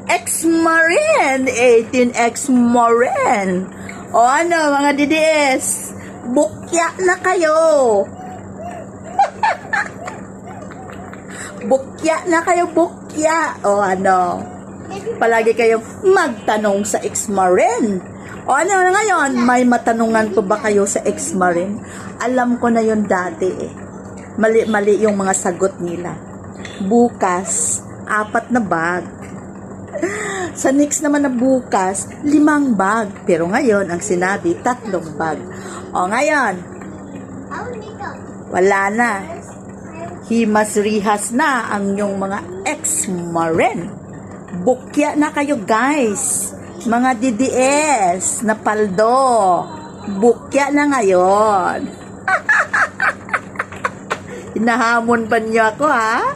Ex-Marine, 18 ex-Marine. O ano, mga DDS, bukya na kayo. Bukya na kayo, bukya. O ano, palagi kayong magtanong sa ex-Marine. O ano na ngayon, may matanungan po ba kayo sa ex-Marine? Alam ko na yun dati eh. Mali-mali yung mga sagot nila. Bukas, 4 na bag. Sa next naman na bukas, 5 bag. Pero ngayon, ang sinabi, 3 bag. O ngayon, wala na. Himas-rihas na ang yung mga ex-Marine. Bukya na kayo guys. Mga DDS na paldo. Bukya na ngayon. Hinahamon pa niyo ako ha?